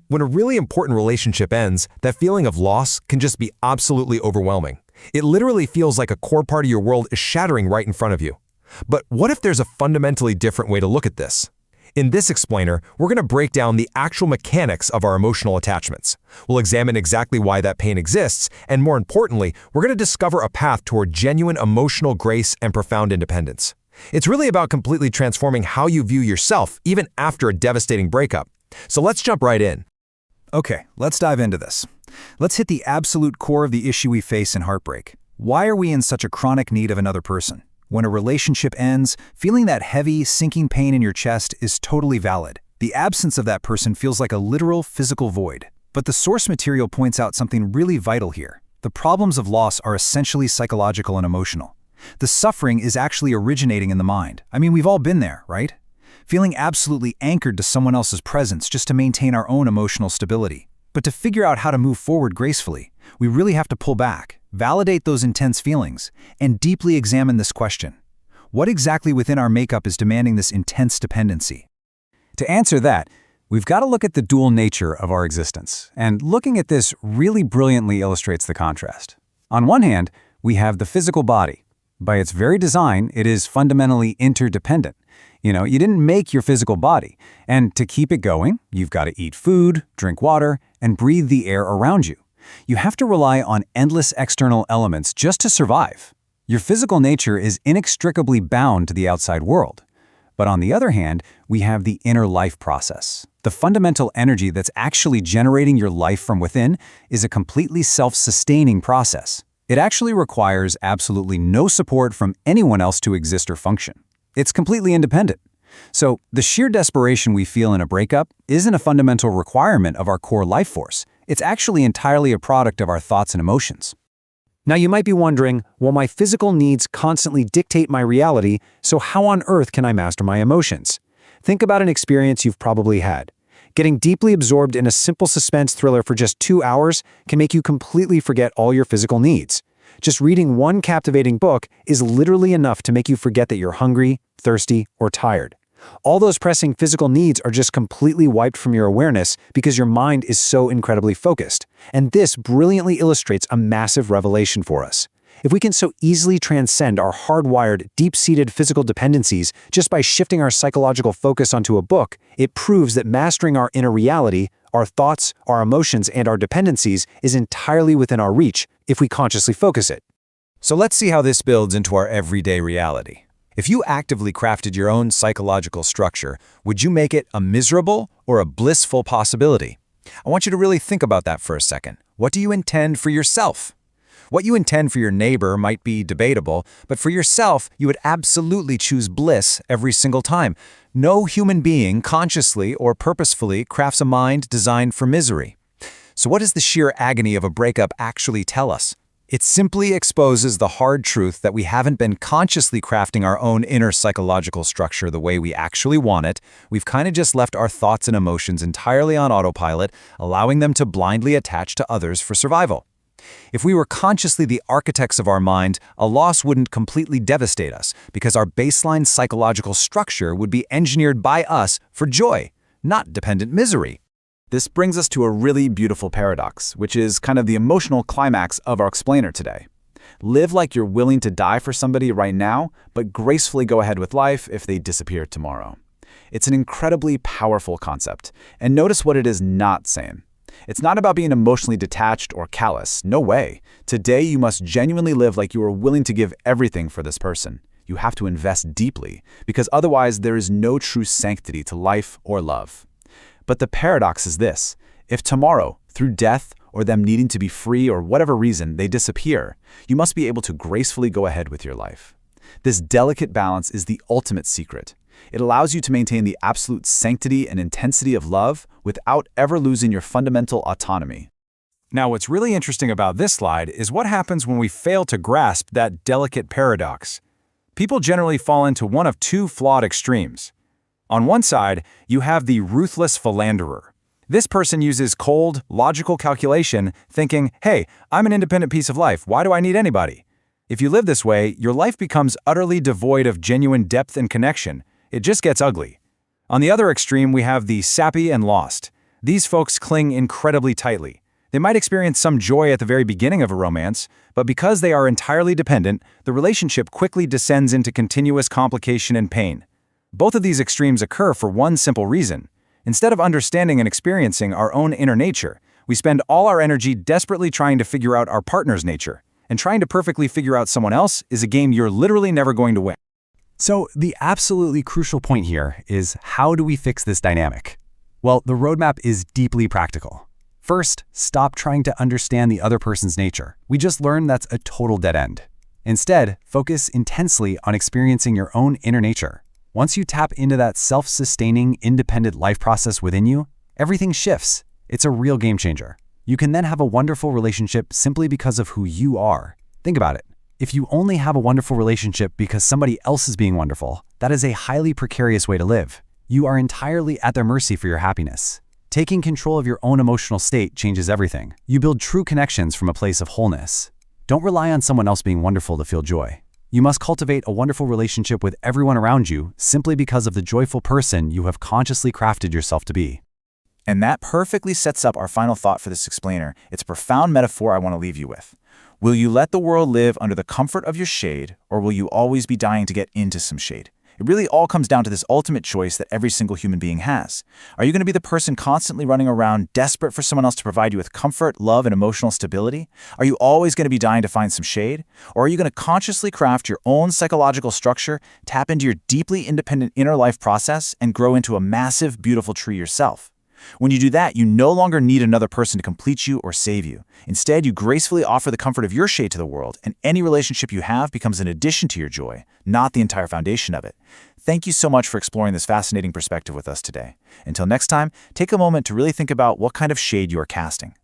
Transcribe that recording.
When a really important relationship ends, that feeling of loss can just be absolutely overwhelming. It literally feels like a core part of your world is shattering right in front of you. But what if there's a fundamentally different way to look at this? In this explainer, we're going to break down the actual mechanics of our emotional attachments. We'll examine exactly why that pain exists, and more importantly, we're going to discover a path toward genuine emotional grace and profound independence. It's really about completely transforming how you view yourself, even after a devastating breakup. So let's jump right in. Okay, let's dive into this. Let's hit the absolute core of the issue we face in heartbreak. Why are we in such a chronic need of another person? When a relationship ends, feeling that heavy, sinking pain in your chest is totally valid. The absence of that person feels like a literal physical void. But the source material points out something really vital here. The problems of loss are essentially psychological and emotional. The suffering is actually originating in the mind. I mean, we've all been there, right? Feeling absolutely anchored to someone else's presence just to maintain our own emotional stability. But to figure out how to move forward gracefully, we really have to pull back, validate those intense feelings, and deeply examine this question. What exactly within our makeup is demanding this intense dependency? To answer that, we've got to look at the dual nature of our existence, and looking at this really brilliantly illustrates the contrast. On one hand, we have the physical body. By its very design, it is fundamentally interdependent. You didn't make your physical body, and to keep it going, you've got to eat food, drink water, and breathe the air around you. You have to rely on endless external elements just to survive. Your physical nature is inextricably bound to the outside world. But on the other hand, we have the inner life process. The fundamental energy that's actually generating your life from within is a completely self-sustaining process. It actually requires absolutely no support from anyone else to exist or function. It's completely independent. So the sheer desperation we feel in a breakup isn't a fundamental requirement of our core life force. It's actually entirely a product of our thoughts and emotions. Now you might be wondering, well, my physical needs constantly dictate my reality, so how on earth can I master my emotions? Think about an experience you've probably had. Getting deeply absorbed in a simple suspense thriller for just 2 hours can make you completely forget all your physical needs. Just reading one captivating book is literally enough to make you forget that you're hungry, thirsty, or tired. All those pressing physical needs are just completely wiped from your awareness because your mind is so incredibly focused. And this brilliantly illustrates a massive revelation for us. If we can so easily transcend our hardwired, deep-seated physical dependencies just by shifting our psychological focus onto a book, it proves that mastering our inner reality, our thoughts, our emotions, and our dependencies is entirely within our reach if we consciously focus it. So let's see how this builds into our everyday reality. If you actively crafted your own psychological structure, would you make it a miserable or a blissful possibility? I want you to really think about that for a second. What do you intend for yourself? What you intend for your neighbor might be debatable, but for yourself, you would absolutely choose bliss every single time. No human being consciously or purposefully crafts a mind designed for misery. So what does the sheer agony of a breakup actually tell us? It simply exposes the hard truth that we haven't been consciously crafting our own inner psychological structure the way we actually want it. We've kind of just left our thoughts and emotions entirely on autopilot, allowing them to blindly attach to others for survival. If we were consciously the architects of our mind, a loss wouldn't completely devastate us because our baseline psychological structure would be engineered by us for joy, not dependent misery. This brings us to a really beautiful paradox, which is kind of the emotional climax of our explainer today. Live like you're willing to die for somebody right now, but gracefully go ahead with life if they disappear tomorrow. It's an incredibly powerful concept, and notice what it is not saying. It's not about being emotionally detached or callous. No way. Today, you must genuinely live like you are willing to give everything for this person. You have to invest deeply, because otherwise there is no true sanctity to life or love. But the paradox is this. If tomorrow, through death or them needing to be free or whatever reason, they disappear, you must be able to gracefully go ahead with your life. This delicate balance is the ultimate secret. It allows you to maintain the absolute sanctity and intensity of love without ever losing your fundamental autonomy. Now, what's really interesting about this slide is what happens when we fail to grasp that delicate paradox. People generally fall into one of two flawed extremes. On one side, you have the ruthless philanderer. This person uses cold, logical calculation, thinking, hey, I'm an independent piece of life, why do I need anybody? If you live this way, your life becomes utterly devoid of genuine depth and connection. It just gets ugly. On the other extreme, we have the sappy and lost. These folks cling incredibly tightly. They might experience some joy at the very beginning of a romance, but because they are entirely dependent, the relationship quickly descends into continuous complication and pain. Both of these extremes occur for one simple reason. Instead of understanding and experiencing our own inner nature, we spend all our energy desperately trying to figure out our partner's nature. And trying to perfectly figure out someone else is a game you're literally never going to win. So the absolutely crucial point here is, how do we fix this dynamic? Well, the roadmap is deeply practical. First, stop trying to understand the other person's nature. We just learned that's a total dead end. Instead, focus intensely on experiencing your own inner nature. Once you tap into that self-sustaining, independent life process within you, everything shifts. It's a real game changer. You can then have a wonderful relationship simply because of who you are. Think about it. If you only have a wonderful relationship because somebody else is being wonderful, that is a highly precarious way to live. You are entirely at their mercy for your happiness. Taking control of your own emotional state changes everything. You build true connections from a place of wholeness. Don't rely on someone else being wonderful to feel joy. You must cultivate a wonderful relationship with everyone around you simply because of the joyful person you have consciously crafted yourself to be. And that perfectly sets up our final thought for this explainer. It's a profound metaphor I want to leave you with. Will you let the world live under the comfort of your shade, or will you always be dying to get into some shade? It really all comes down to this ultimate choice that every single human being has. Are you going to be the person constantly running around desperate for someone else to provide you with comfort, love, and emotional stability? Are you always going to be dying to find some shade? Or are you going to consciously craft your own psychological structure, tap into your deeply independent inner life process, and grow into a massive, beautiful tree yourself? When you do that, you no longer need another person to complete you or save you. Instead, you gracefully offer the comfort of your shade to the world, and any relationship you have becomes an addition to your joy, not the entire foundation of it. Thank you so much for exploring this fascinating perspective with us today. Until next time, take a moment to really think about what kind of shade you are casting.